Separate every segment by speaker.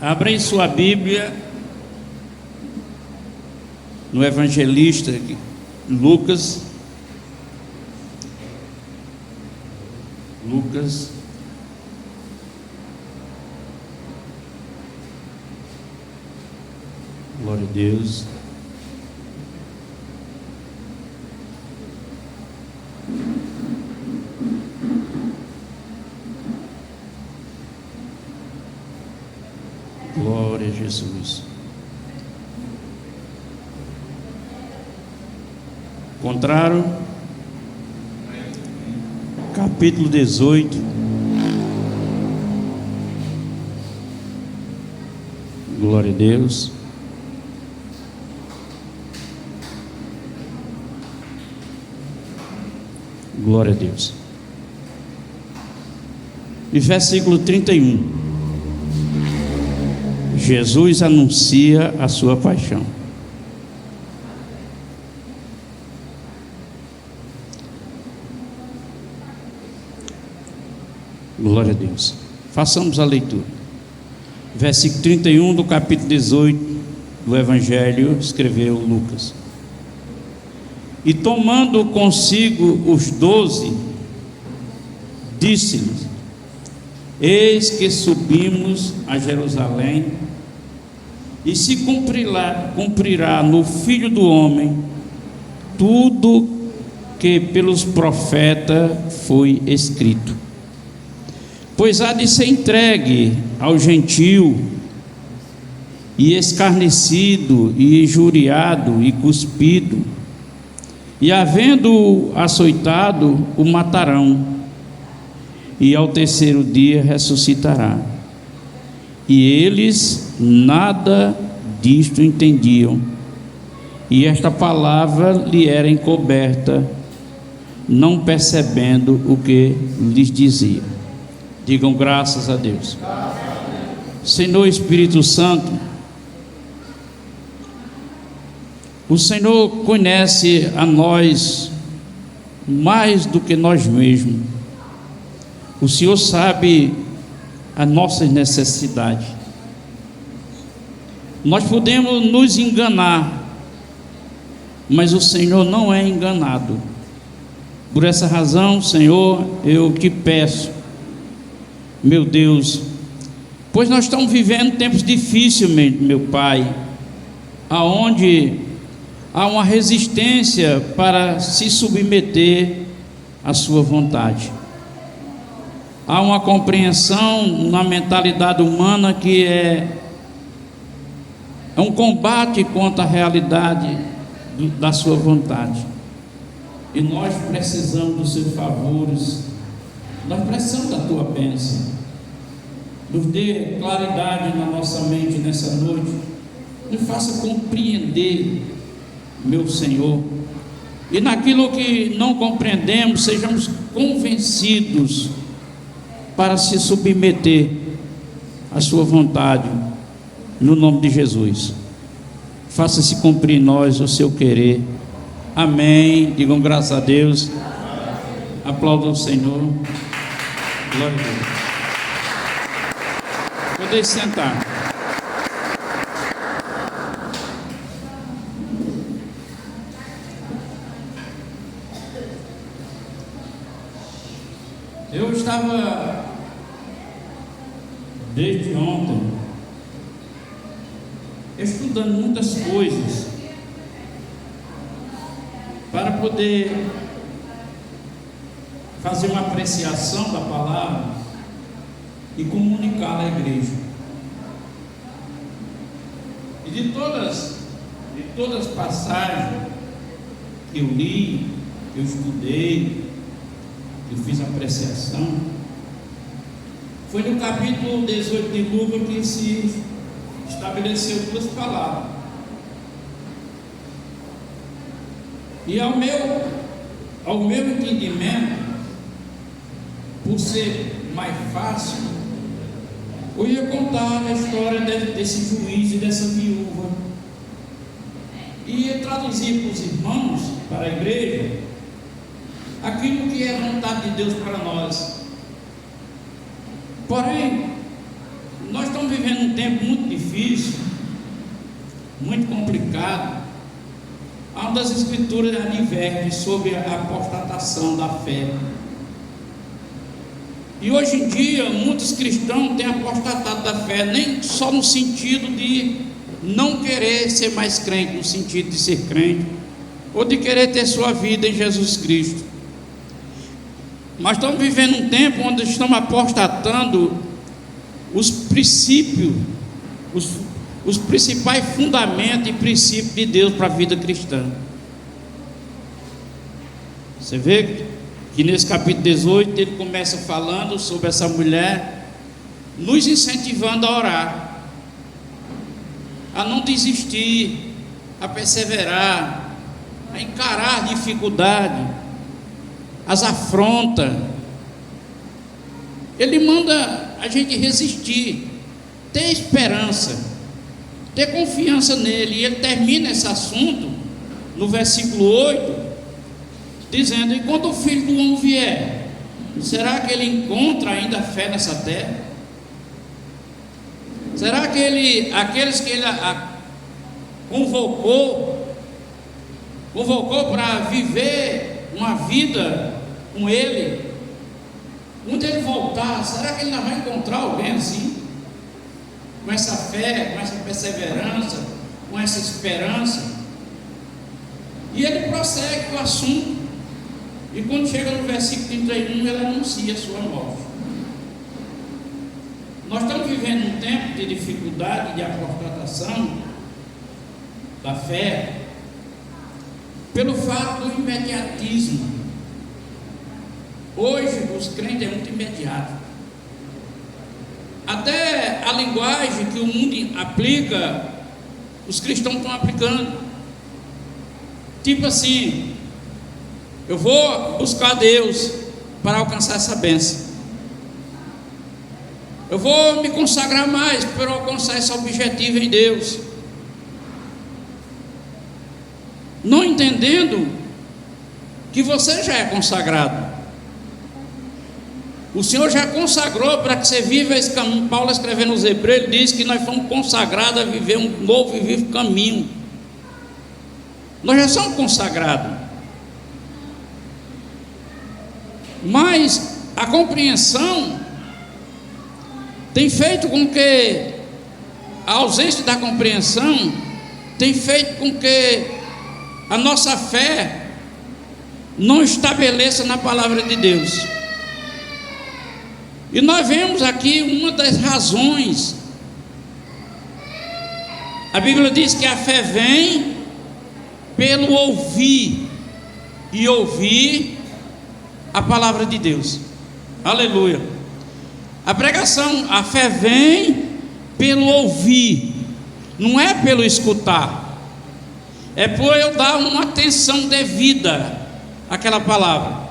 Speaker 1: Abra em sua Bíblia no evangelista Lucas. Glória a Deus. Glória a Jesus. Encontraram? Capítulo 18. Glória a Deus. Glória a Deus. E versículo 31. Jesus anuncia a sua paixão. Glória a Deus. Façamos a leitura. Versículo 31 do capítulo 18 do Evangelho, escreveu Lucas. E tomando consigo os 12, disse-lhes: eis que subimos a Jerusalém, e se cumprirá no Filho do Homem tudo que pelos profetas foi escrito. Pois há de ser entregue ao gentio, e escarnecido, e injuriado, e cuspido, e havendo-o açoitado, o matarão, e ao terceiro dia ressuscitará. E eles nada disto entendiam, e esta palavra lhe era encoberta, não percebendo o que lhes dizia. Digam graças a Deus. Senhor Espírito Santo, o Senhor conhece a nós mais do que nós mesmos. O Senhor sabe as nossas necessidades. Nós podemos nos enganar, mas o Senhor não é enganado. Por essa razão, Senhor, eu te peço, meu Deus, pois nós estamos vivendo tempos difíceis, meu Pai, aonde há uma resistência para se submeter à sua vontade. Há uma compreensão na mentalidade humana que é um combate contra a realidade da sua vontade. E nós precisamos dos seus favores, nós precisamos da tua bênção. Nos dê claridade na nossa mente nessa noite, nos faça compreender, meu Senhor, e naquilo que não compreendemos, sejamos convencidos para se submeter à sua vontade, no nome de Jesus. Faça-se cumprir em nós o seu querer. Amém. Digam graças a Deus. Aplaudam o Senhor. Glória a Deus. Podem sentar. Eu estava desde ontem estudando muitas coisas para poder fazer uma apreciação da palavra e comunicá-la à igreja. E de todas as passagens que eu li, que eu estudei, que eu fiz apreciação, foi no capítulo 18 de Lucas que se estabeleceu duas palavras. E ao meu entendimento, por ser mais fácil, eu ia contar a história desse juiz e dessa viúva, e ia traduzir para os irmãos, para a igreja, aquilo que é a vontade de Deus para nós. Porém, nós estamos vivendo um tempo muito difícil, muito complicado. Há uma das escrituras adverte sobre a apostatação da fé. E hoje em dia, muitos cristãos têm apostatado da fé, nem só no sentido de não querer ser mais crente, no sentido de ser crente, ou de querer ter sua vida em Jesus Cristo. Mas estamos vivendo um tempo onde estamos apostatando os princípios, os principais fundamentos e princípios de Deus para a vida cristã. Você vê que nesse capítulo 18 ele começa falando sobre essa mulher, nos incentivando a orar, a não desistir, a perseverar, a encarar a dificuldade, as afrontas. Ele manda a gente resistir, ter esperança, ter confiança nele. E ele termina esse assunto no versículo 8 dizendo: e quando o Filho do Homem vier, será que ele encontra ainda fé nessa terra? Será que aqueles que ele convocou para viver uma vida com ele, quando ele voltar, será que ele não vai encontrar alguém assim, com essa fé, com essa perseverança, com essa esperança? E ele prossegue o assunto. E quando chega no versículo 31, ele anuncia a sua morte. Nós estamos vivendo um tempo de dificuldade, de apostatação da fé, pelo fato do imediatismo. Hoje os crentes é muito imediato. Até a linguagem que o mundo aplica, os cristãos estão aplicando. Tipo assim: eu vou buscar Deus para alcançar essa bênção. Eu vou me consagrar mais para alcançar esse objetivo em Deus. Não entendendo que você já é consagrado. O Senhor já consagrou para que você viva esse caminho. Paulo, escrevendo aos Hebreus, ele diz que nós fomos consagrados a viver um novo e vivo caminho. Nós já somos consagrados. Mas a compreensão tem feito com que a ausência da compreensão tem feito com que a nossa fé não estabeleça na palavra de Deus. E nós vemos aqui uma das razões. A Bíblia diz que a fé vem pelo ouvir, e ouvir a palavra de Deus. Aleluia. A pregação, a fé vem pelo ouvir, não é pelo escutar. É por eu dar uma atenção devida àquela palavra.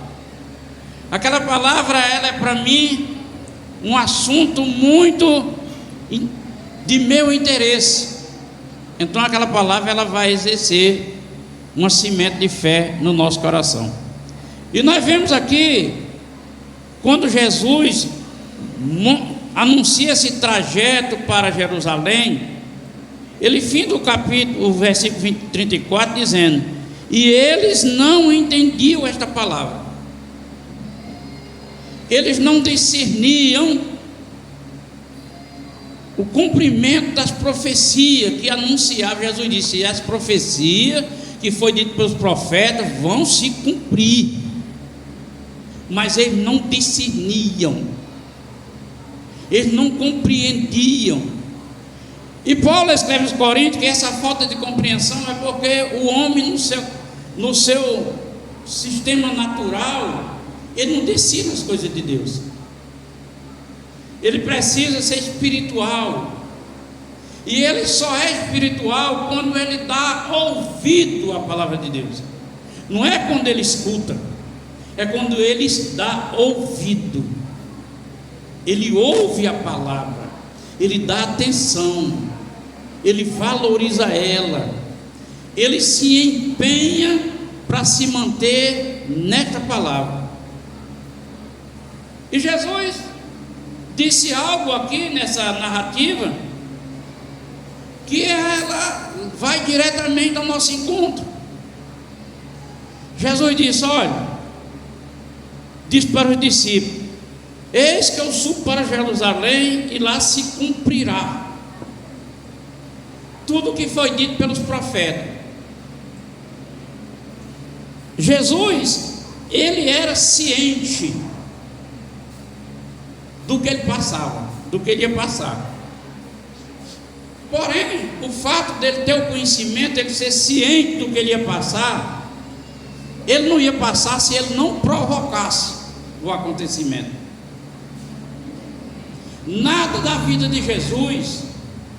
Speaker 1: Aquela palavra, ela é para mim um assunto muito de meu interesse. Então aquela palavra, ela vai exercer uma semente de fé no nosso coração. E nós vemos aqui, quando Jesus anuncia esse trajeto para Jerusalém, ele finda o capítulo, o versículo 34, dizendo: e eles não entendiam esta palavra, eles não discerniam o cumprimento das profecias que anunciava. Jesus disse: e as profecias que foi dito pelos profetas vão se cumprir. Mas eles não discerniam, eles não compreendiam. E Paulo escreve aos Coríntios que essa falta de compreensão é porque o homem no seu sistema natural, ele não decide as coisas de Deus. Ele precisa ser espiritual. E ele só é espiritual quando ele dá ouvido à palavra de Deus. Não é quando ele escuta, é quando ele dá ouvido. Ele ouve a palavra, ele dá atenção, ele valoriza ela, ele se empenha para se manter nesta palavra. E Jesus disse algo aqui nessa narrativa que ela vai diretamente ao nosso encontro. Jesus disse: olha, disse para os discípulos: eis que eu subo para Jerusalém e lá se cumprirá tudo o que foi dito pelos profetas. Jesus, ele era ciente do que ele passava, do que ele ia passar. Porém, o fato dele ter o conhecimento, ele ser ciente do que ele ia passar, ele não ia passar se ele não provocasse o acontecimento. Nada da vida de Jesus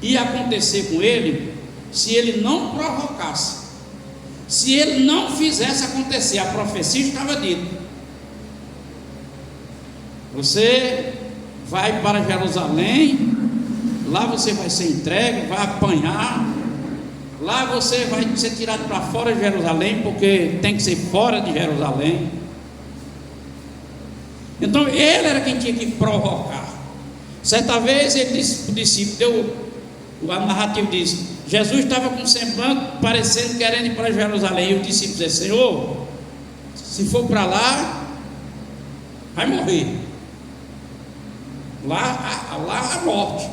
Speaker 1: ia acontecer com ele se ele não provocasse, se ele não fizesse acontecer. A profecia estava dita: você vai para Jerusalém, lá você vai ser entregue, vai apanhar, lá você vai ser tirado para fora de Jerusalém, porque tem que ser fora de Jerusalém. Então ele era quem tinha que provocar. Certa vez ele disse para o discípulo, a narrativa diz: Jesus estava com um semblante parecendo querendo ir para Jerusalém, e o discípulo disse: Senhor, se for para lá, vai morrer. Lá a morte,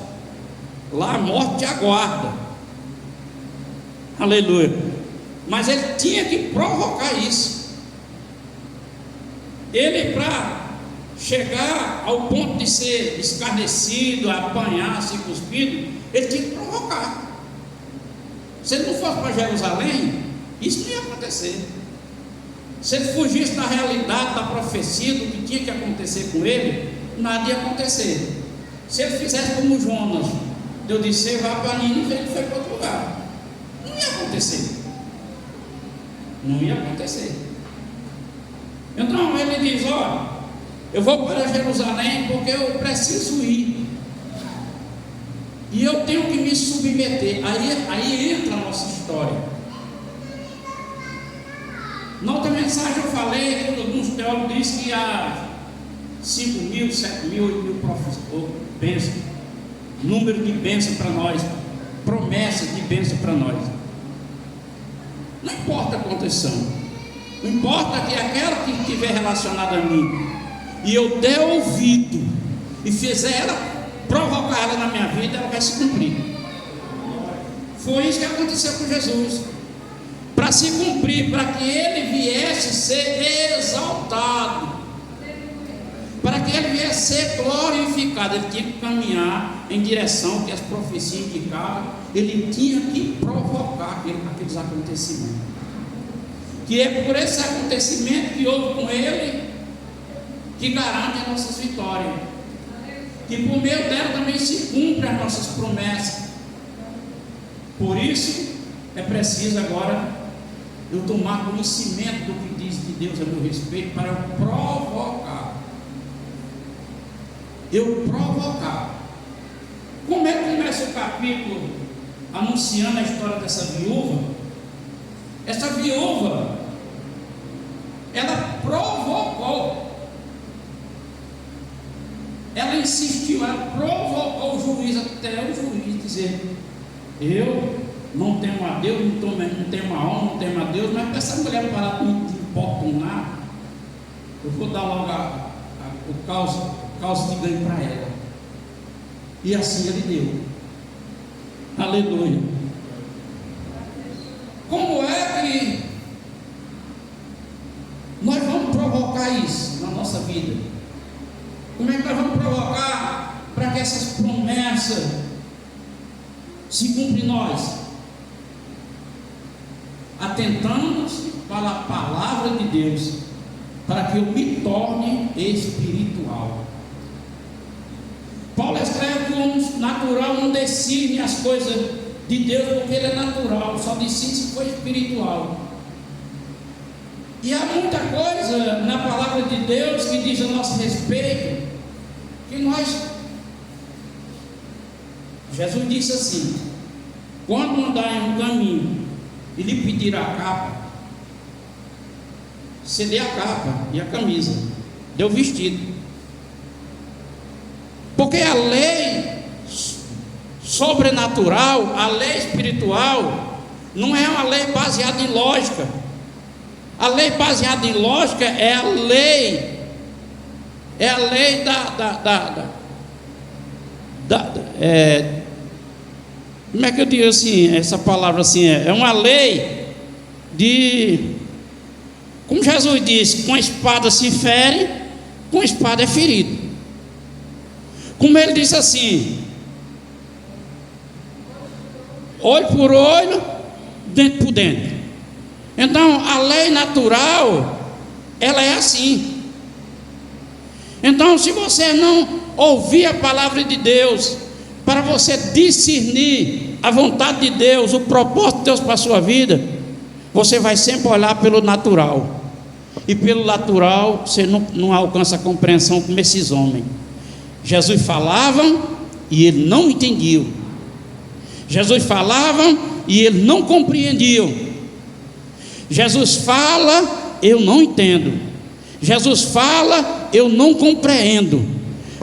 Speaker 1: lá a morte te aguarda. Aleluia. Mas ele tinha que provocar isso. Ele, para chegar ao ponto de ser escarnecido, apanhar, ser cuspido, ele tinha que provocar. Se ele não fosse para Jerusalém, isso não ia acontecer. Se ele fugisse da realidade, da profecia, do que tinha que acontecer com ele, nada ia acontecer. Se ele fizesse como Jonas, eu disse: vai para Nínive, ele foi para outro lugar, não ia acontecer. Não ia acontecer. Então ele diz: olha, eu vou para Jerusalém porque eu preciso ir, e eu tenho que me submeter. Aí entra a nossa história. Na outra mensagem eu falei que alguns teólogos dizem que há 5 mil, 7 mil, 8 mil bênçãos, número de bênção para nós, promessas de bênção para nós. Não importa quantas são, não importa que aquela que estiver relacionada a mim e eu der ouvido e fizer ela, provocar ela na minha vida, ela vai se cumprir. Foi isso que aconteceu com Jesus. Para se cumprir, para que ele viesse ser exaltado, para que ele viesse ser glorificado, ele tinha que caminhar em direção que as profecias indicavam. Ele tinha que provocar aqueles acontecimentos, que é por esse acontecimento que houve com ele que garante as nossas vitórias, que por meio dela também se cumprem as nossas promessas. Por isso é preciso agora eu tomar conhecimento do que diz de Deus a meu respeito, para eu provocar. Como é que começa o capítulo anunciando a história dessa viúva? Essa viúva, ela provocou, ela insistiu, ela provocou o juiz, até o juiz dizer: eu não temo a Deus, não temo a honra, não temo a Deus, mas para essa mulher parar de importunar, eu vou dar logo o causa de ganho para ela. E assim ele deu. Aleluia. Como é que nós vamos provocar isso na nossa vida? Como é que nós vamos provocar para que essas promessas se cumprem em nós? Atentamos para a palavra de Deus, para que eu me torne espiritual. Paulo escreve que o natural não decide as coisas de Deus, porque ele é natural, só decide se for espiritual. E há muita coisa na palavra de Deus que diz a nosso respeito, que Jesus disse assim: quando andar em um caminho e lhe pedir a capa, você dê a capa e a camisa, dê o vestido. Porque a lei sobrenatural, a lei espiritual, não é uma lei baseada em lógica. A lei baseada em lógica é a lei como é que eu digo assim, essa palavra assim, é uma lei de, como Jesus disse, com a espada se fere, com a espada é ferido. Como ele disse assim, olho por olho, dente por dente. Então a lei natural, ela é assim. Então, se você não ouvir a palavra de Deus, para você discernir a vontade de Deus, o propósito de Deus para a sua vida, você vai sempre olhar pelo natural. E pelo natural você não alcança a compreensão como esses homens. Jesus falava e eles não entendiam. Jesus falava e eles não compreendiam. Jesus fala, eu não entendo. Jesus fala, eu não compreendo.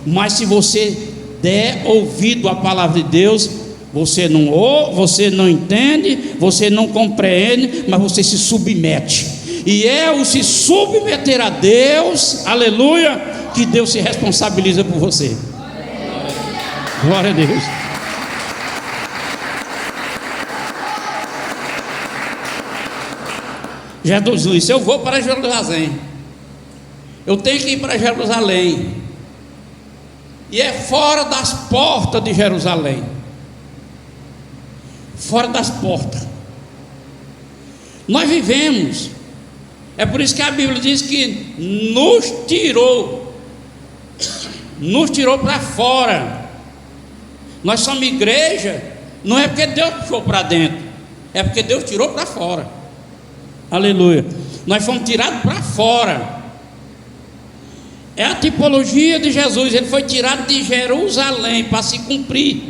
Speaker 1: Mas se você der ouvido à palavra de Deus, você não ouve, você não entende, você não compreende, mas você se submete. E é o se submeter a Deus, aleluia, que Deus se responsabiliza por você. Glória a Deus. Jesus disse: eu vou para Jerusalém, eu tenho que ir para Jerusalém, e é fora das portas de Jerusalém, fora das portas. Nós vivemos, é por isso que a Bíblia diz que nos tirou para fora. Nós somos igreja, não é porque Deus puxou para dentro, é porque Deus tirou para fora. Aleluia. Nós fomos tirados para fora. É a tipologia de Jesus. Ele foi tirado de Jerusalém para se cumprir.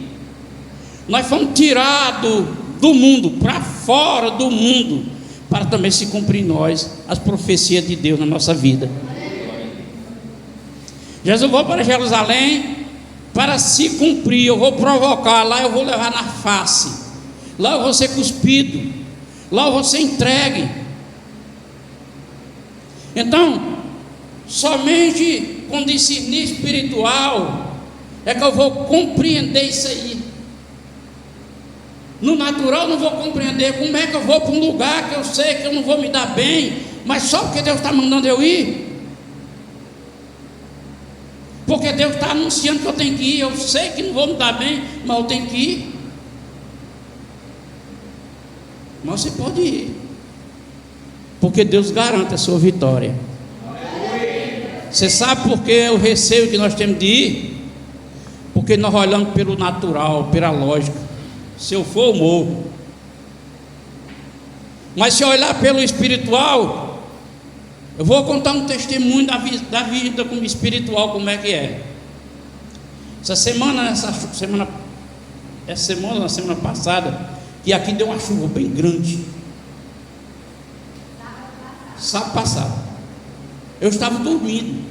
Speaker 1: Nós fomos tirados do mundo, para fora do mundo, para também se cumprir em nós as profecias de Deus na nossa vida. Jesus, vou para Jerusalém para se cumprir. Eu vou provocar, lá eu vou levar na face, lá eu vou ser cuspido, lá eu vou ser entregue. Então, somente com discernir espiritual é que eu vou compreender isso aí. No natural eu não vou compreender. Como é que eu vou para um lugar que eu sei que eu não vou me dar bem, mas só porque Deus está mandando eu ir? Porque Deus está anunciando que eu tenho que ir. Eu sei que não vou me dar bem, mas eu tenho que ir. Mas você pode ir, porque Deus garante a sua vitória. Você sabe por que o receio que nós temos de ir? Porque nós olhamos pelo natural, pela lógica. Se eu for, eu morro. Mas se eu olhar pelo espiritual, eu vou contar um testemunho da vida como espiritual, como é que é. Na semana passada, que aqui deu uma chuva bem grande. Sábado passado, eu estava dormindo.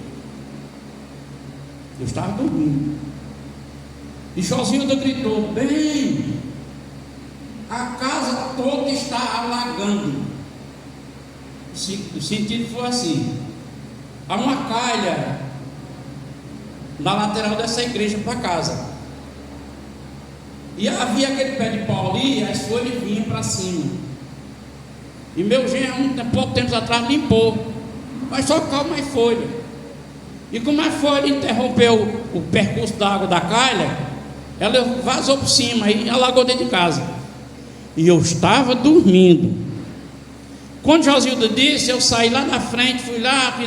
Speaker 1: E Josilda gritou: bem, a casa toda está alagando. O sentido foi assim: há uma calha na lateral dessa igreja para casa, e havia aquele pé de pau ali, e as folhas vinham para cima. E meu genro, pouco tempo atrás, limpou, mas só calma as folhas. E como a folha interrompeu o percurso da água da calha, ela vazou por cima e alagou dentro de casa. E eu estava dormindo. Quando Josilda disse, eu saí lá na frente, fui lá aqui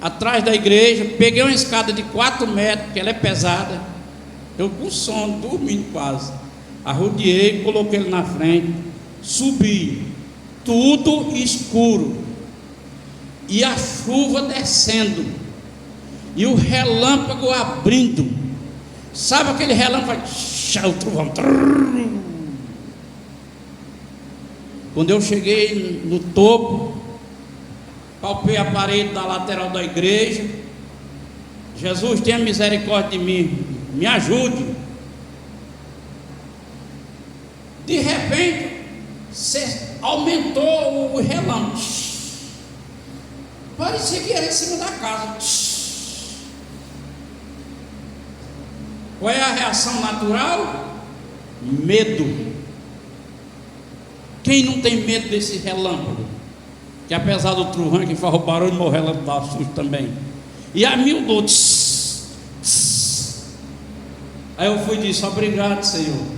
Speaker 1: atrás da igreja, peguei uma escada de 4 metros, que ela é pesada. Eu com sono, dormindo quase. Arrodeei, coloquei ele na frente, subi, tudo escuro, e a chuva descendo, e o relâmpago abrindo. Sabe aquele relâmpago? O trovão. Quando eu cheguei no topo, palpei a parede da lateral da igreja. Jesus, tenha misericórdia de mim, me ajude. De repente, aumentou o relâmpago. Parecia que era em cima da casa. Qual é a reação natural? Medo. Quem não tem medo desse relâmpago? Que apesar do trovão que faz o barulho, o relâmpago dá susto também. E a miudou. Aí eu fui e disse: obrigado, Senhor.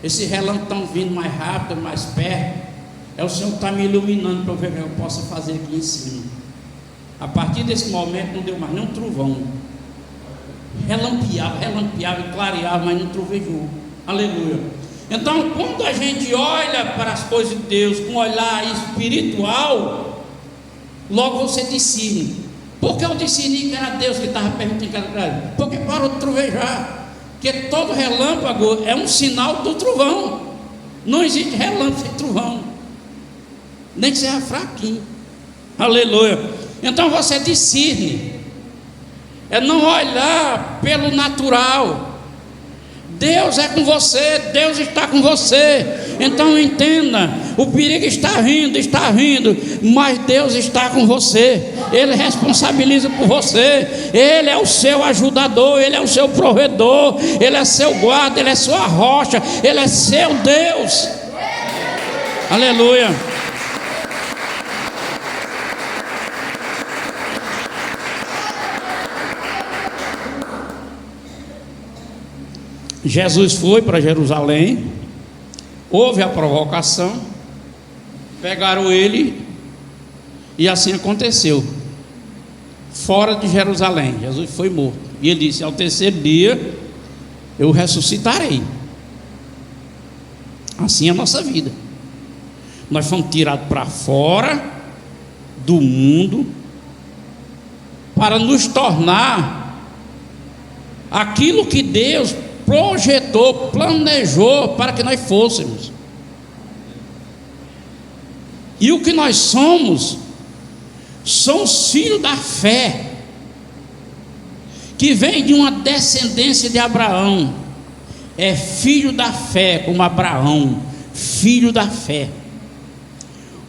Speaker 1: Esse relâmpago está vindo mais rápido, mais perto. É o Senhor que está me iluminando para eu ver o que eu posso fazer aqui em cima. A partir desse momento não deu mais nem um trovão. Relampeava e clareava, mas não trovejou. Aleluia. Então, quando a gente olha para as coisas de Deus com um olhar espiritual, logo você discerne. Por que eu discerni que era Deus que estava permitindo que era? Porque parou de trovejar. Porque todo relâmpago é um sinal do trovão. Não existe relâmpago sem trovão, nem que seja fraquinho. Aleluia. Então você discerne. É não olhar pelo natural. Deus é com você, Deus está com você. Então entenda, o perigo está vindo, mas Deus está com você. Ele responsabiliza por você. Ele é o seu ajudador, Ele é o seu provedor, Ele é seu guarda, Ele é sua rocha, Ele é seu Deus. Aleluia. Jesus foi para Jerusalém, houve a provocação, pegaram ele e assim aconteceu. Fora de Jerusalém, Jesus foi morto. E ele disse: ao terceiro dia eu ressuscitarei. Assim é a nossa vida. Nós fomos tirados para fora do mundo para nos tornar aquilo que Deus projetou, planejou para que nós fôssemos. E o que nós somos filhos da fé, que vem de uma descendência de Abraão. É filho da fé, como Abraão, filho da fé.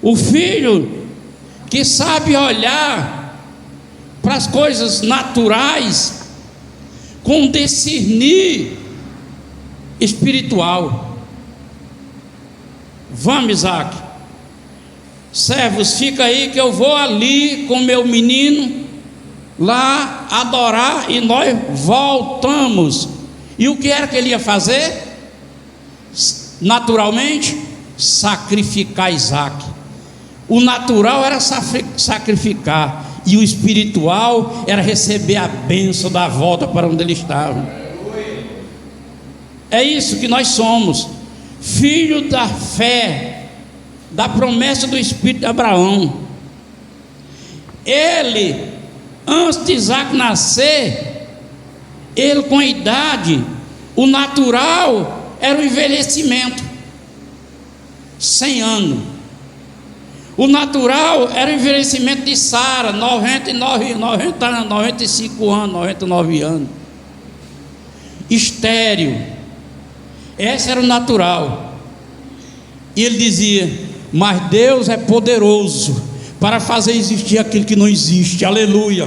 Speaker 1: O filho que sabe olhar para as coisas naturais com discernir espiritual. Vamos, Isaac, servos, fica aí que eu vou ali com meu menino lá adorar e nós voltamos. E o que era que ele ia fazer? Naturalmente, sacrificar Isaac. O natural era sacrificar, e o espiritual era receber a bênção da volta para onde ele estava. É isso que nós somos, filho da fé, da promessa do Espírito de Abraão. Ele, antes de Isaac nascer, ele com a idade, o natural era o envelhecimento, 100 anos. O natural era o envelhecimento de Sara, 95 anos, 99 anos. Estéril. Esse era o natural. E ele dizia: mas Deus é poderoso para fazer existir aquilo que não existe. Aleluia.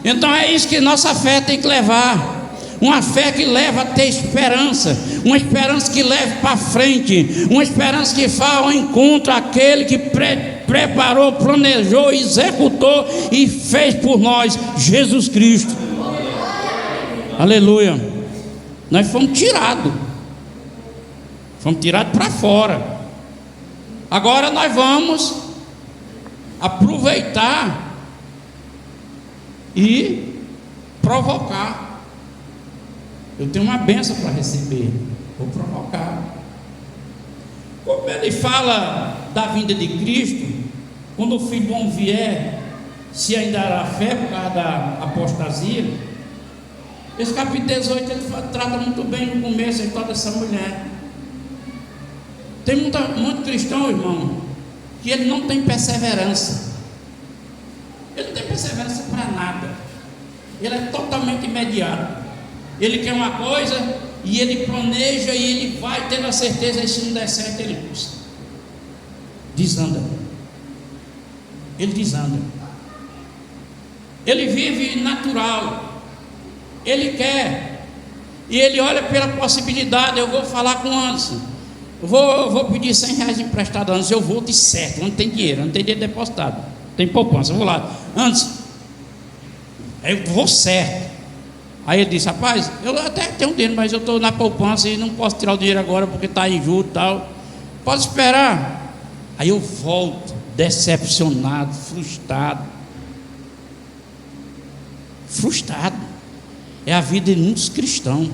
Speaker 1: Então é isso que nossa fé tem que levar. Uma fé que leva a ter esperança, uma esperança que leva para frente, uma esperança que faz ao encontro aquele que preparou, planejou, executou e fez por nós, Jesus Cristo. Aleluia. Nós fomos tirados para fora. Agora nós vamos aproveitar e provocar. Eu tenho uma bênção para receber, vou provocar. Como ele fala da vinda de Cristo, quando o Filho do Homem vier, se ainda há fé por causa da apostasia. Esse capítulo 18 ele trata muito bem no começo a história dessa mulher. Tem muito cristão, irmão, que ele não tem perseverança. Ele não tem perseverança para nada. Ele é totalmente imediato. Ele quer uma coisa e ele planeja e ele vai tendo a certeza, e se não der certo ele desanda. Ele desanda. Ele vive natural, ele quer, e ele olha pela possibilidade. Eu vou falar com o Anderson, eu vou pedir 100 reais emprestado, Anderson, eu vou de certo, não tem dinheiro, não tem dinheiro depositado, tem poupança, eu vou lá, Anderson, eu vou certo. Aí ele disse: rapaz, eu até tenho dinheiro, mas eu estou na poupança e não posso tirar o dinheiro agora porque está em juros e tal, pode esperar. Aí eu volto decepcionado, frustrado. É a vida de muitos cristãos.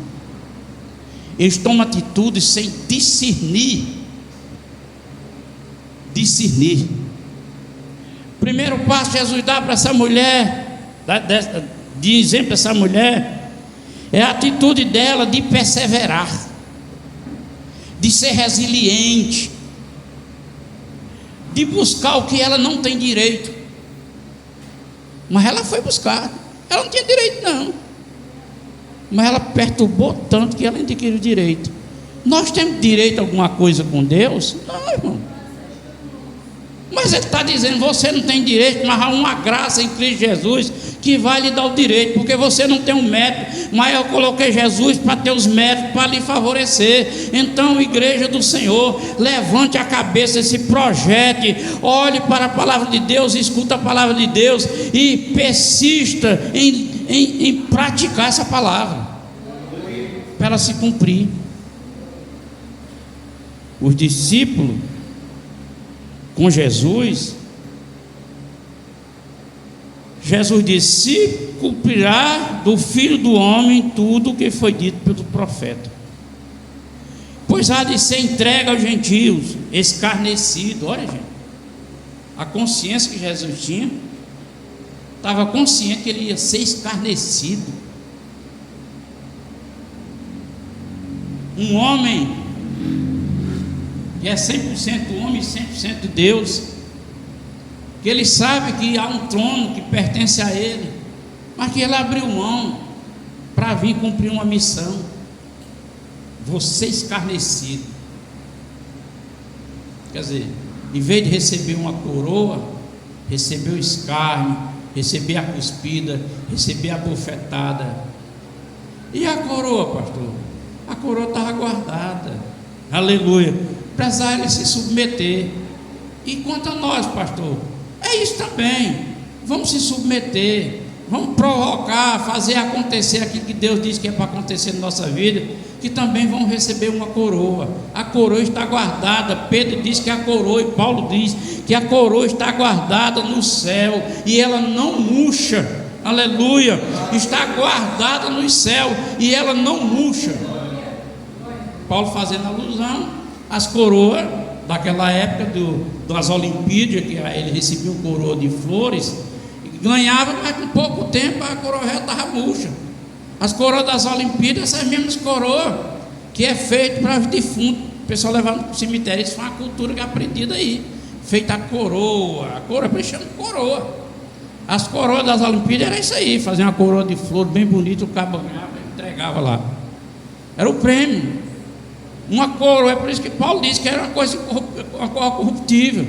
Speaker 1: Eles tomam atitudes sem discernir. Primeiro passo que Jesus dá para essa mulher, de exemplo, essa mulher, é a atitude dela de perseverar, de ser resiliente, de buscar o que ela não tem direito. Mas ela foi buscar. Ela não tinha direito não, mas ela perturbou tanto que ela adquiriu direito. Nós temos direito a alguma coisa com Deus? Não, irmão. Mas ele está dizendo: você não tem direito, mas há uma graça em Cristo Jesus que vai lhe dar o direito, porque você não tem um mérito, mas eu coloquei Jesus para ter os méritos, para lhe favorecer. Então, igreja do Senhor, levante a cabeça, se projete, olhe para a palavra de Deus, escuta a palavra de Deus e persista em praticar essa palavra, para ela se cumprir. Os discípulos com Jesus disse: se cumprirá do Filho do Homem tudo o que foi dito pelo profeta, pois há de ser entregue aos gentios, escarnecido. Olha, gente, a consciência que Jesus tinha, estava consciente que ele ia ser escarnecido. Um homem que é 100% homem e 100% Deus, que ele sabe que há um trono que pertence a ele, mas que ele abriu mão para vir cumprir uma missão. Você escarnecido, quer dizer, em vez de receber uma coroa, recebeu escárnio, receber a cuspida, receber a bofetada. E a coroa, pastor? A coroa estava guardada, aleluia, precisava ele se submeter. E quanto a nós, pastor, é isso também. Vamos se submeter, vamos provocar, fazer acontecer aquilo que Deus diz que é para acontecer na nossa vida, que também vão receber uma coroa. A coroa está guardada. Pedro diz que a coroa, e Paulo diz que a coroa está guardada no céu, e ela não murcha, aleluia, está guardada no céu, e ela não murcha. Paulo fazendo alusão às coroas daquela época das Olimpíadas, que ele recebia uma coroa de flores, ganhava, mas com pouco tempo a coroa já estava murcha. As coroas das Olimpíadas, essas mesmas coroas que é feito para os defuntos, o pessoal levava para o cemitério. Isso foi uma cultura que é aprendida aí, feita a coroa, por isso chama coroa. As coroas das Olimpíadas era isso aí, fazia uma coroa de flor bem bonita, o cabo entregava lá, era o prêmio. Uma coroa, é por isso que Paulo disse que era uma coisa corruptível,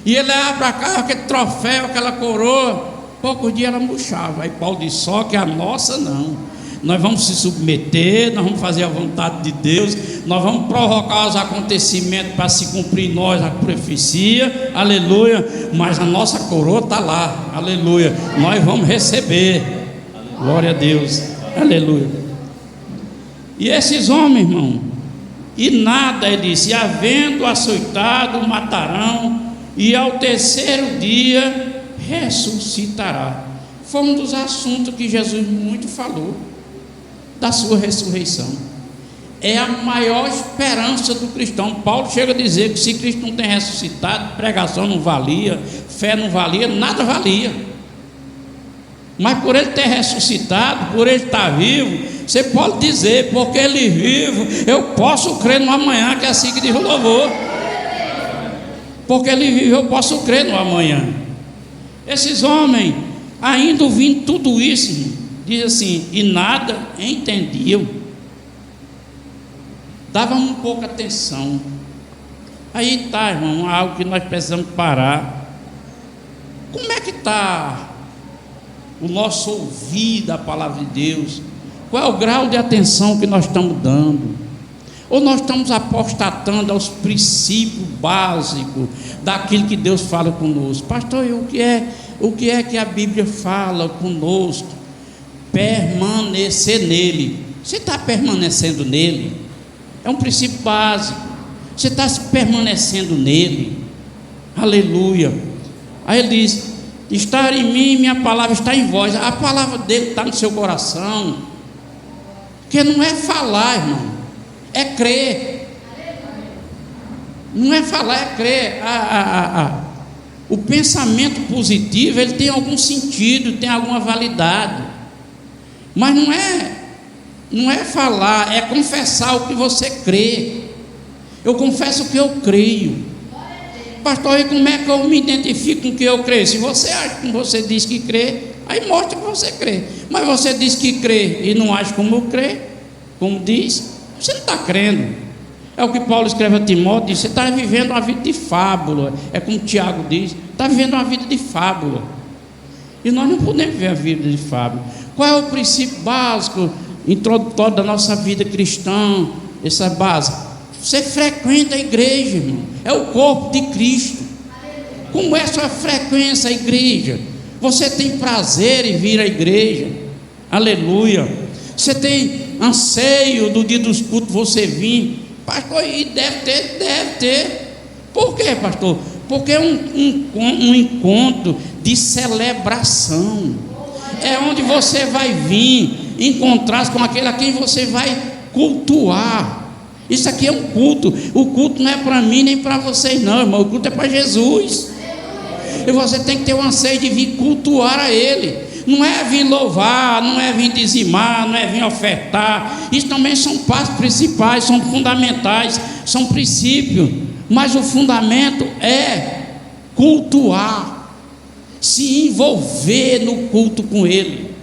Speaker 1: e ele levava para cá aquele troféu, aquela coroa, poucos dias ela murchava. Aí Paulo disse: só que a nossa não, nós vamos se submeter, nós vamos fazer a vontade de Deus, nós vamos provocar os acontecimentos para se cumprir em nós a profecia, aleluia, mas a nossa coroa está lá, aleluia, nós vamos receber, glória a Deus, aleluia. E esses homens, irmão, e nada, ele disse, havendo açoitado, matarão, e ao terceiro dia ressuscitará. Foi um dos assuntos que Jesus muito falou, da sua ressurreição. É a maior esperança do cristão. Paulo chega a dizer que se Cristo não tem ressuscitado, pregação não valia, fé não valia, nada valia. Mas por ele ter ressuscitado, por ele estar vivo, você pode dizer: porque ele vive, eu posso crer no amanhã, que é assim que diz o louvor. Porque ele vive, eu posso crer no amanhã. Esses homens, ainda ouvindo tudo isso, diz assim, e nada entendiam. dávamos pouca atenção. Aí tá, irmão, algo que nós precisamos parar. Como é que está o nosso ouvido à palavra de Deus? Qual é o grau de atenção que nós estamos dando? Ou nós estamos apostatando aos princípios básicos daquilo que Deus fala conosco? Pastor, e o que é que a Bíblia fala conosco? Permanecer nele. Você está permanecendo nele? É um princípio básico. Você está permanecendo nele? Aleluia. Aí ele diz: estar em mim, minha palavra está em vós. A palavra dele está no seu coração. Porque não é falar, irmão, é crer. Não é falar, é crer. O pensamento positivo, ele tem algum sentido, tem alguma validade. Mas não é falar, é confessar o que você crê. Eu confesso o que eu creio. Pastor, e como é que eu me identifico com o que eu creio? Se você acha que você diz que crê, aí mostra que você crê. Mas você diz que crê e não age como crê, como diz, você não está crendo. É o que Paulo escreve a Timóteo, diz: você está vivendo uma vida de fábula. É como Tiago diz, está vivendo uma vida de fábula. E nós não podemos viver a vida de fábula. Qual é o princípio básico, introdutório da nossa vida cristã? Essa base: você frequenta a igreja, irmão. É o corpo de Cristo. Como é a sua frequência à igreja? Você tem prazer em vir à igreja? Aleluia. Você tem anseio do dia dos cultos você vir? Pastor, e deve ter. Por quê, pastor? Porque é um encontro de celebração. É onde você vai vir encontrar-se com aquele a quem você vai cultuar. Isso aqui é um culto. O culto não é para mim nem para vocês não, irmão. O culto é para Jesus. E você tem que ter o anseio de vir cultuar a Ele. Não é vir louvar, não é vir dizimar, não é vir ofertar. Isso também são passos principais, são fundamentais, são princípios. Mas o fundamento é cultuar, se envolver no culto com Ele.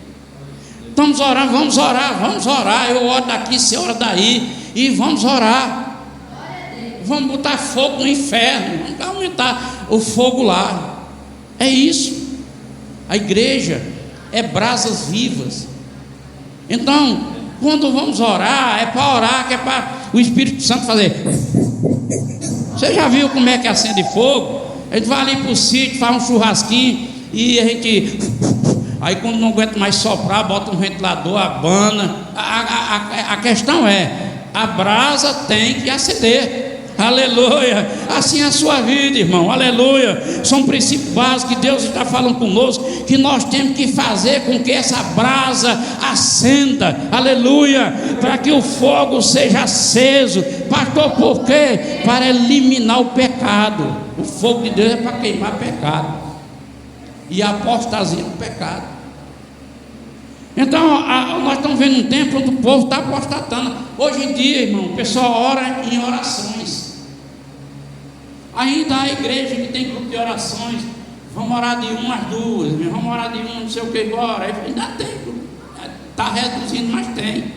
Speaker 1: Vamos orar. Eu oro daqui, você ora daí. E vamos orar. Vamos botar fogo no inferno. Vamos aumentar o fogo lá. É isso. A igreja é brasas vivas. Então, quando vamos orar, é para orar, que é para o Espírito Santo fazer. Você já viu como é que acende fogo? A gente vai ali para o sítio, faz um churrasquinho e a gente... Aí quando não aguenta mais soprar, bota um ventilador, abana. A questão é: a brasa tem que acender. Aleluia. Assim é a sua vida, irmão. Aleluia. São princípios básicos que Deus está falando conosco, que nós temos que fazer com que essa brasa acenda. Aleluia. Para que o fogo seja aceso. Pastor, por quê? Para eliminar o pecado. O fogo de Deus é para queimar pecado. E a apostasia é um pecado. Então, nós estamos vendo um tempo onde o povo está apostatando. Hoje em dia, irmão, o pessoal ora em orações. Ainda há igreja que tem grupo de orações. Vamos orar de uma às duas, vamos orar de uma, não sei o que agora. Ainda tem, está reduzindo, mas tem.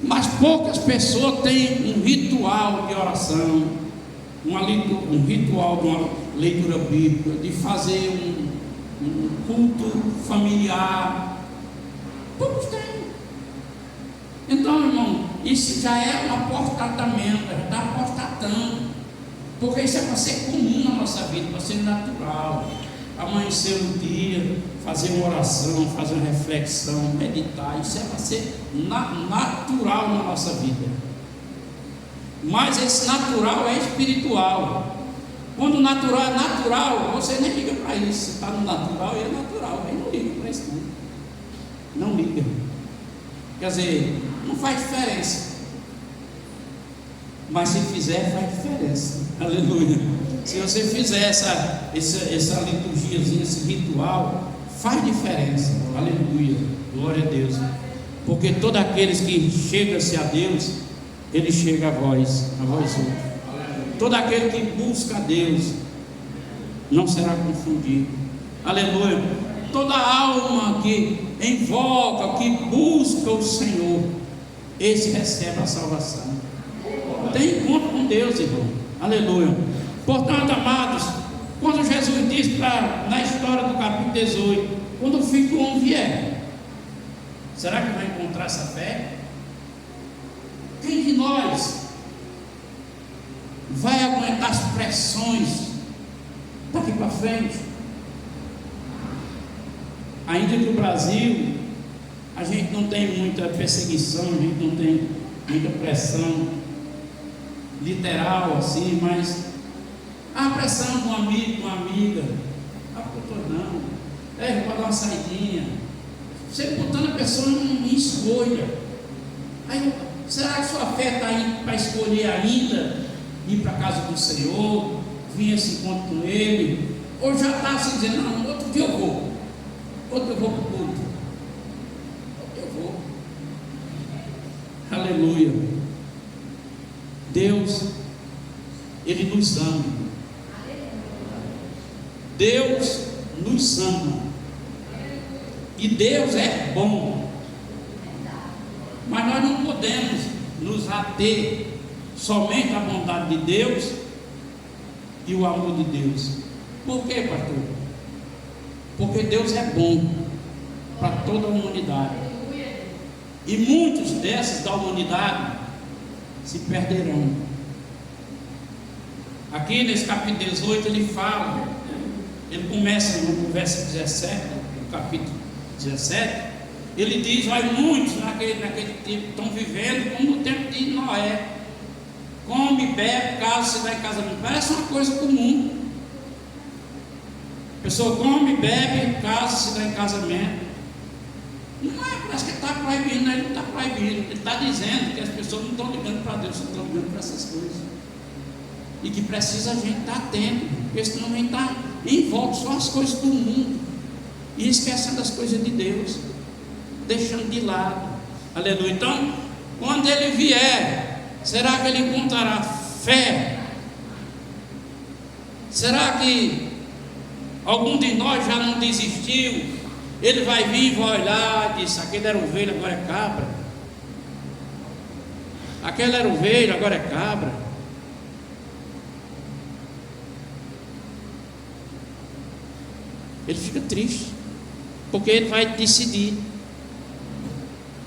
Speaker 1: Mas poucas pessoas têm um ritual de oração, um ritual de uma leitura bíblica, de fazer um culto familiar. Poucos têm. Então, irmão, isso já é um apostatamento, está apostatando, porque isso é para ser comum na nossa vida, para ser natural. Amanhecer um dia, fazer uma oração, fazer uma reflexão, meditar, isso é para ser natural na nossa vida. Mas esse natural é espiritual. Quando o natural é natural, você nem liga para isso. Você está no natural e é natural, aí não liga para isso não liga. Quer dizer, não faz diferença. Mas se fizer, faz diferença. Aleluia. Se você fizer essa liturgiazinha, esse ritual, faz diferença. Aleluia. Glória a Deus. Porque todos aqueles que chegam-se a Deus, Ele chega a vós outros. Todo aquele que busca a Deus não será confundido. Aleluia. Toda alma que invoca, que busca o Senhor, esse recebe a salvação. Tem encontro com Deus, irmão. Aleluia. Portanto, amados, quando Jesus diz na história do capítulo 18, quando o Filho do Homem vier, será que vai encontrar essa fé? Quem de nós vai aguentar as pressões daqui para frente? Ainda que o Brasil, a gente não tem muita perseguição, a gente não tem muita pressão literal assim, mas a pressão de um amigo, de uma amiga, não, vou dar uma saidinha, você botando a pessoa em escolha. Aí, será que sua fé está indo para escolher ainda ir para a casa do Senhor, vir esse encontro com Ele, ou já está assim dizendo, não, outro dia eu vou para o culto, outro eu vou. Aleluia. Deus, Ele nos ama. Deus nos ama. E Deus é bom. Mas nós não podemos nos ater somente à bondade de Deus e o amor de Deus. Por quê, pastor? Porque Deus é bom para toda a humanidade. E muitos desses da humanidade se perderão. Aqui nesse capítulo 18 ele fala, ele começa no verso 17, no capítulo 17, ele diz, olha, muitos naquele tempo estão vivendo como no tempo de Noé, come, bebe, casa, se dá em casamento, parece uma coisa comum. A pessoa come, bebe, casa, se dá em casamento. Não é, parece que ele está proibindo, não, ele não está proibindo, ele está dizendo que as pessoas não estão ligando para Deus, estão ligando para essas coisas. E que precisa a gente estar atento, porque senão a gente está em volta só as coisas do mundo e esquecendo as coisas de Deus, deixando de lado. Aleluia. Então, quando ele vier, será que ele encontrará fé? Será que algum de nós já não desistiu? Ele vai vir e vai olhar e diz, aquele era ovelha, agora é cabra. Aquele era ovelha, agora é cabra. Ele fica triste, porque ele vai decidir.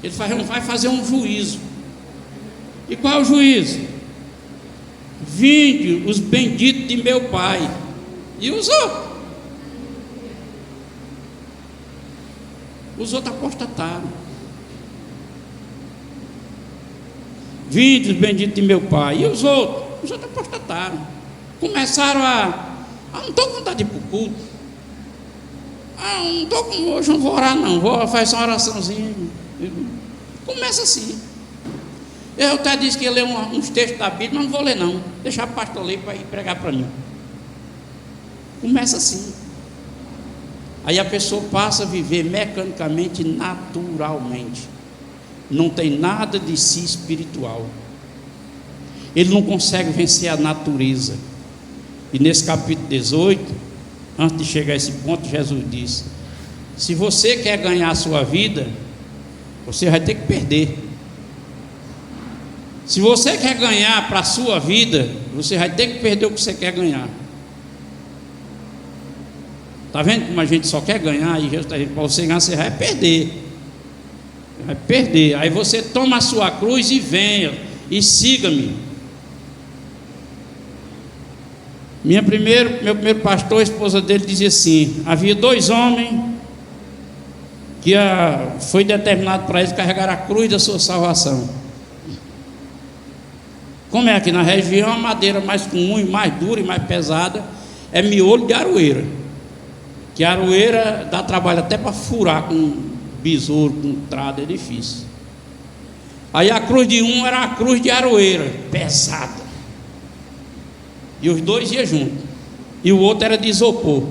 Speaker 1: Ele vai fazer um juízo. E qual é o juízo? Vinde os benditos de meu Pai. E os outros? Os outros apostataram. Vinde os benditos de meu Pai. E os outros? Os outros apostataram. Começaram não estou com vontade de ir para o culto. Não estou com hoje, não vou orar não, vou fazer uma oraçãozinha. Começa assim. Eu até disse que ia ler uns textos da Bíblia, mas não vou ler não, deixar o pastor ler para ir pregar para mim. Começa assim. Aí a pessoa passa a viver mecanicamente, naturalmente. Não tem nada de si espiritual. Ele não consegue vencer a natureza. E nesse capítulo 18, antes de chegar a esse ponto, Jesus disse: se você quer ganhar a sua vida, você vai ter que perder. Se você quer ganhar para a sua vida, você vai ter que perder o que você quer ganhar. Está vendo como a gente só quer ganhar? E Jesus está dizendo, para você ganhar, você vai perder. Vai perder. Aí você toma a sua cruz e venha, e siga-me. Meu primeiro pastor, a esposa dele dizia assim: havia 2 homens que foi determinado para eles carregar a cruz da sua salvação. Como é aqui na região, a madeira mais comum e mais dura e mais pesada é miolo de aroeira. Que a aroeira dá trabalho até para furar com besouro, com trado, é difícil. Aí a cruz de um era a cruz de aroeira, pesada. E os dois iam juntos. E o outro era de isopor,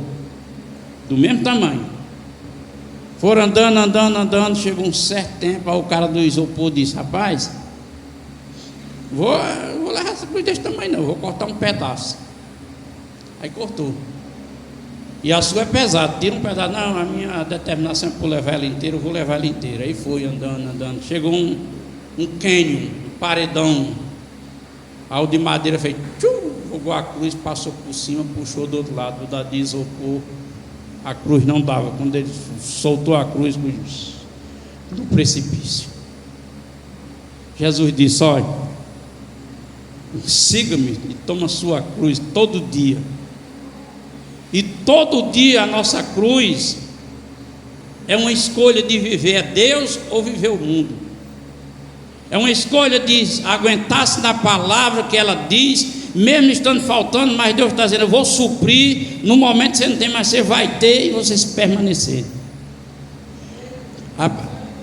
Speaker 1: do mesmo tamanho. Foram andando, chegou um certo tempo, aí o cara do isopor disse: rapaz, vou levar essa cruz desse tamanho não, vou cortar um pedaço. Aí cortou. E a sua é pesada, tira um pedaço. Não, a minha determinação é por levar ela inteira, eu vou levar ela inteira. Aí foi andando. Chegou um cânion, um paredão. Aí o de madeira fez tchum, jogou a cruz, passou por cima, puxou do outro lado, o da de isopor, a cruz não dava. Quando ele soltou a cruz do precipício, Jesus disse: olha, siga-me e toma sua cruz todo dia. E todo dia a nossa cruz é uma escolha de viver a Deus ou viver o mundo. É uma escolha de aguentar-se na palavra que ela diz, mesmo estando faltando, mas Deus está dizendo: eu vou suprir. No momento que você não tem mais, você vai ter, e você se permanecer.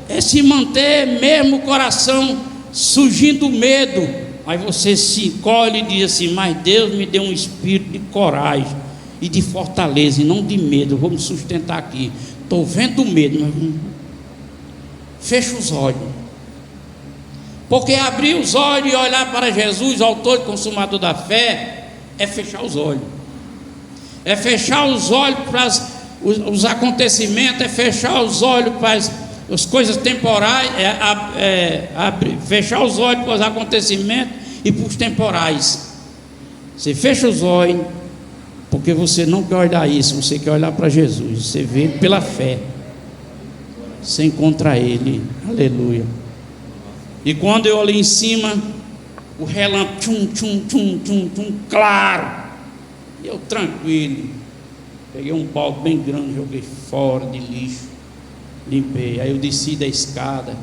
Speaker 1: É se manter mesmo o coração surgindo o medo. Aí você se encolhe e diz assim: mas Deus me deu um espírito de coragem e de fortaleza, e não de medo. Eu vou me sustentar aqui. Estou vendo o medo, mas fecha os olhos. Porque abrir os olhos e olhar para Jesus, autor e consumador da fé, é fechar os olhos. É fechar os olhos para os acontecimentos, é fechar os olhos para as coisas temporais, fechar os olhos para os acontecimentos e para os temporais. Você fecha os olhos, porque você não quer olhar isso, você quer olhar para Jesus. Você vê pela fé, você encontra Ele. Aleluia. E quando eu olhei em cima, o relâmpago, claro, e eu tranquilo, peguei um balde bem grande, joguei fora de lixo, limpei. Aí eu desci da escada.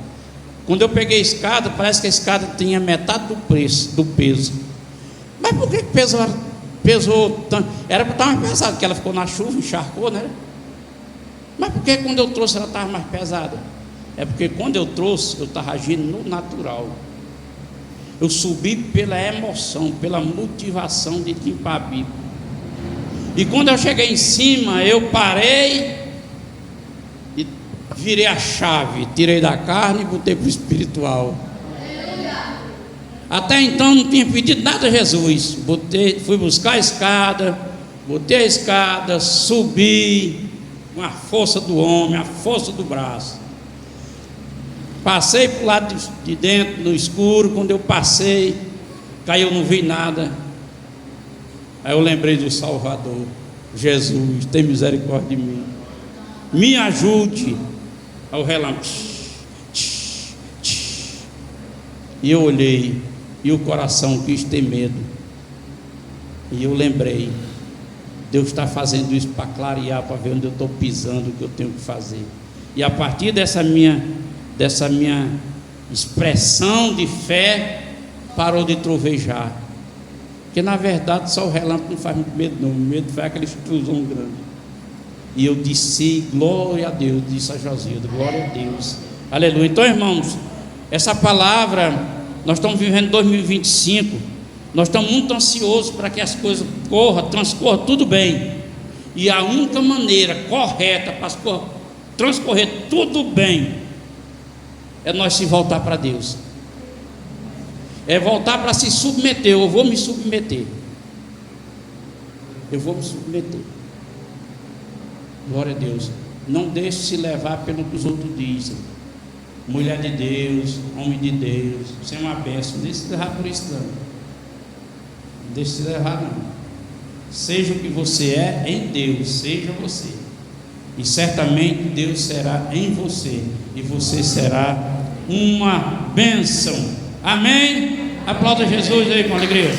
Speaker 1: Quando eu peguei a escada, parece que a escada tinha metade do peso. Mas por que pesou tanto? Era para estar mais pesado, porque ela ficou na chuva, encharcou, né? Mas por que quando eu trouxe ela estava mais pesada? É porque quando eu trouxe, eu estava agindo no natural. Eu subi pela emoção, pela motivação de limpar a Bíblia. E quando eu cheguei em cima, eu parei e virei a chave, tirei da carne e botei para o espiritual. Até então não tinha pedido nada a Jesus. Fui buscar a escada, botei a escada, subi com a força do homem, a força do braço. Passei para o lado de dentro, no escuro. Quando eu passei, caiu, não vi nada. Aí eu lembrei do Salvador. Jesus, tem misericórdia de mim, me ajude. Ao relâmpago, e eu olhei, e o coração quis ter medo. E eu lembrei: Deus está fazendo isso para clarear, para ver onde eu estou pisando, o que eu tenho que fazer. E a partir dessa minha expressão de fé, parou de trovejar. Porque na verdade só o relâmpago não faz muito medo, não. O medo foi aquele explosão grande. E eu disse: glória a Deus. Disse a Josilda: glória a Deus, aleluia. Então, irmãos, essa palavra, nós estamos vivendo 2025. Nós estamos muito ansiosos para que as coisas transcorram tudo bem. E a única maneira correta para as coisas transcorrer tudo bem é nós se voltar para Deus. É voltar para se submeter. Eu vou me submeter. Eu vou me submeter. Glória a Deus. Não deixe se levar pelo que os outros dizem. Mulher de Deus, homem de Deus, você é uma bênção. Não deixe se levar por isso, não. Não deixe se levar, não. Seja o que você é em Deus, seja você. E certamente Deus será em você, e você será uma bênção. Amém? Aplauda Jesus aí com alegria.